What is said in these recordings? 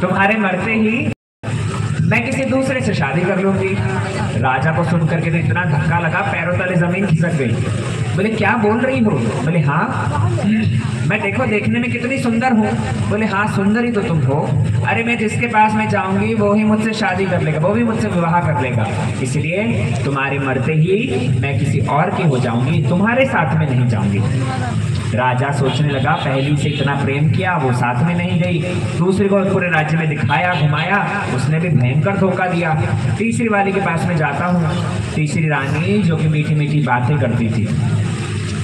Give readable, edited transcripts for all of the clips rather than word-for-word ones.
तुम्हारे मरते ही मैं किसी दूसरे से शादी कर लूंगी। राजा को सुन करके तो इतना धक्का लगा, पैरों तले जमीन खिसक गई। बोले क्या बोल रही हो? बोले हाँ, मैं देखो देखने में कितनी सुंदर हूँ। बोले हाँ सुंदर ही तो तुम हो। अरे मैं जिसके पास मैं जाऊंगी वो ही मुझसे शादी कर लेगा, वो भी मुझसे विवाह कर लेगा, इसलिए तुम्हारे मरते ही मैं किसी और की हो जाऊंगी, तुम्हारे साथ में नहीं जाऊंगी। राजा सोचने लगा, पहली से इतना प्रेम किया, वो साथ में नहीं गई, दूसरी को पूरे राज्य में दिखाया घुमाया, उसने भी भयंकर धोखा दिया। तीसरी वाली के पास में जाता हूँ, तीसरी रानी जो कि मीठी मीठी बातें करती थी,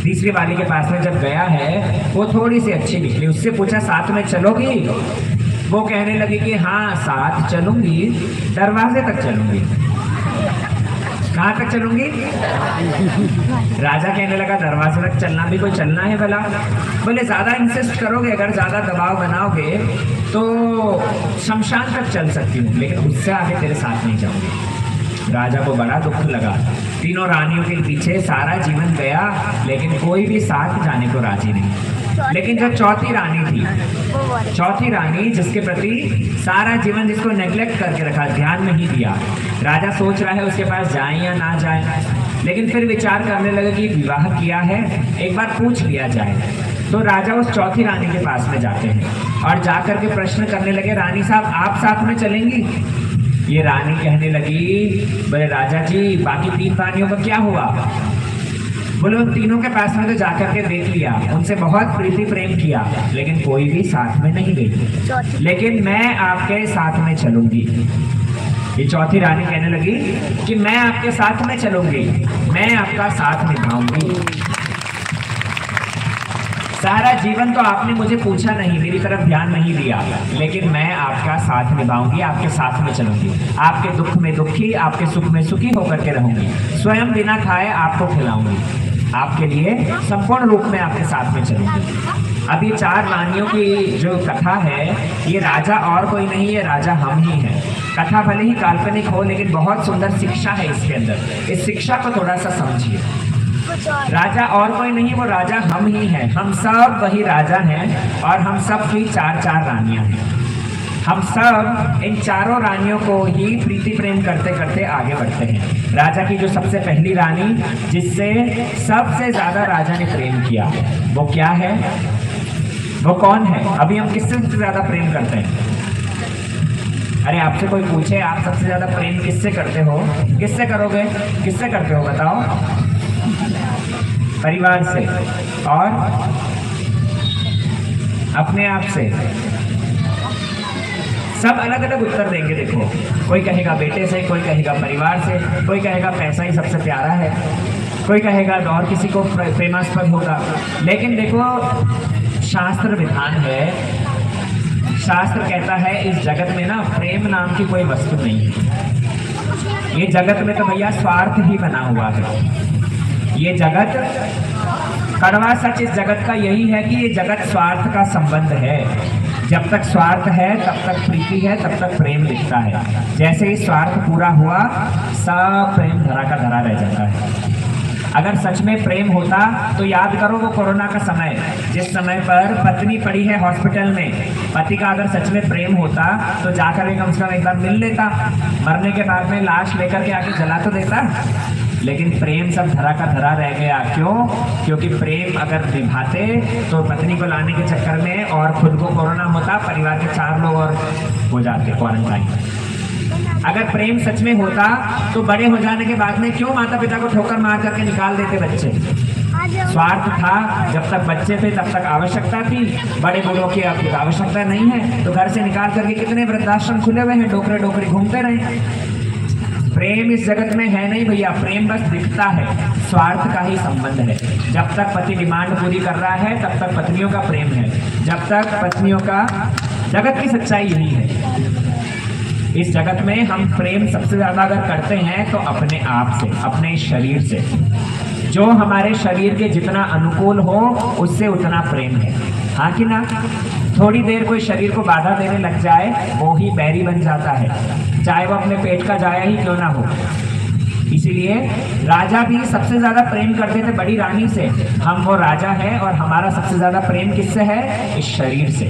तीसरी वाली के पास में जब गया है वो थोड़ी सी अच्छी निकली। उससे पूछा साथ में चलोगी? वो कहने लगी कि हाँ साथ चलूंगी, दरवाजे तक चलूंगी। कहाँ तक चलूंगी? राजा कहने लगा दरवाजे तक चलना भी कोई चलना है भला? बोले ज्यादा इंसिस्ट करोगे, अगर ज्यादा दबाव बनाओगे तो शमशान तक चल सकती हूँ, लेकिन उससे आगे तेरे साथ नहीं जाऊंगी। राजा को बड़ा दुख लगा। तीनों रानियों के पीछे सारा जीवन गया, लेकिन कोई भी साथ जाने को राजी नहीं। लेकिन जब चौथी रानी थी, चौथी रानी जिसके प्रति सारा जीवन जिसको नेग्लेक्ट करके रखा, ध्यान नहीं दिया, राजा सोच रहा है उसके पास जाए या ना जाए, लेकिन फिर विचार करने लगे कि विवाह किया है, एक बार पूछ लिया जाए। तो राजा उस चौथी रानी के पास में जाते हैं और जाकर के प्रश्न करने लगे, रानी साहब आप साथ में चलेंगी? ये रानी कहने लगी, बोले राजा जी बाकी तीन रानियों का क्या हुआ? बोले उन तीनों के पास में तो जाकर के देख लिया, उनसे बहुत प्रीति प्रेम किया, लेकिन कोई भी साथ में नहीं गई, लेकिन मैं आपके साथ में चलूंगी। ये चौथी रानी कहने लगी कि मैं आपके साथ में चलूंगी, मैं आपका साथ निभाऊंगी। सारा जीवन तो आपने मुझे पूछा नहीं, मेरी तरफ ध्यान नहीं दिया, लेकिन मैं आपका साथ निभाऊंगी, आपके साथ में चलूंगी, आपके दुख में दुखी, आपके सुख में सुखी होकर के रहूंगी, स्वयं बिना खाए आपको खिलाऊंगी, आपके लिए संपूर्ण रूप में आपके साथ में चलूंगी। अब ये चार रानियों की जो कथा है, ये राजा और कोई नहीं है, राजा हम ही हैं। कथा भले ही काल्पनिक हो, लेकिन बहुत सुंदर शिक्षा है इसके अंदर। इस शिक्षा को थोड़ा सा समझिए। राजा और कोई नहीं, वो राजा हम ही हैं, हम सब वही राजा हैं और हम सब की चार चार रानियां हैं। हम सब इन चारों रानियों को ही प्रीति प्रेम करते करते आगे बढ़ते हैं। राजा की जो सबसे पहली रानी, जिससे सबसे ज्यादा राजा ने प्रेम किया, वो क्या है? वो कौन है? अभी हम किससे सबसे ज्यादा प्रेम करते हैं? अरे आपसे कोई पूछे आप सबसे ज्यादा प्रेम किससे करते हो, किससे करोगे? किससे करते हो बताओ? परिवार से और अपने आप से। सब अलग अलग उत्तर देंगे। देखो, कोई कहेगा बेटे से, कोई कहेगा परिवार से, कोई कहेगा पैसा ही सबसे प्यारा है, कोई कहेगा और किसी को प्रेमास्पद होगा। लेकिन देखो शास्त्र विधान है, शास्त्र कहता है इस जगत में ना प्रेम नाम की कोई वस्तु नहीं है। ये जगत में तो भैया स्वार्थ ही बना हुआ है। ये जगत, कड़वा सच इस जगत का यही है कि ये जगत स्वार्थ का संबंध है। जब तक स्वार्थ है तब तक प्रीति है, तब तक प्रेम दिखता है। जैसे ही स्वार्थ पूरा हुआ सब प्रेम धरा का धरा रह जाता है। अगर सच में प्रेम होता तो याद करो वो कोरोना का समय, जिस समय पर पत्नी पड़ी है हॉस्पिटल में, पति का अगर सच में प्रेम होता तो जाकर कम से कम एक बार मिल लेता, मरने के बाद में लाश लेकर के आके जला तो देता। लेकिन प्रेम सब धरा का धरा रह गया। क्यों? क्योंकि प्रेम अगर निभाते तो पत्नी को लाने के चक्कर में और खुद को कोरोना होता, परिवार के 4 लोग और हो जाते क्वारंटाइन। अगर प्रेम सच में होता तो बड़े हो जाने के बाद में क्यों माता पिता को ठोकर मार करके निकाल देते बच्चे? स्वार्थ था, जब तक बच्चे थे तब तक आवश्यकता थी, बड़े बूढ़ों की अब आवश्यकता नहीं है तो घर से निकाल करके कितने वृद्धाश्रम खुले हुए हैं, डोकरे डोकरे घूमते रहे। प्रेम इस जगत में है नहीं भैया, प्रेम बस दिखता है, स्वार्थ का ही संबंध है। जब तक पति डिमांड पूरी कर रहा है तब तक पत्नियों का प्रेम है, जब तक पत्नियों का, जगत की सच्चाई यही है। इस जगत में हम प्रेम सबसे ज्यादा अगर करते हैं तो अपने आप से, अपने शरीर से। जो हमारे शरीर के जितना अनुकूल हो उससे उतना प्रेम है, हाँ कि ना? थोड़ी देर कोई शरीर को बाधा देने लग जाए वो ही बैरी बन जाता है, चाहे वो अपने पेट का जाया ही क्यों ना हो। इसीलिए राजा भी सबसे ज्यादा प्रेम करते थे बड़ी रानी से। हम वो राजा हैं और हमारा सबसे ज्यादा प्रेम किससे है? इस शरीर से।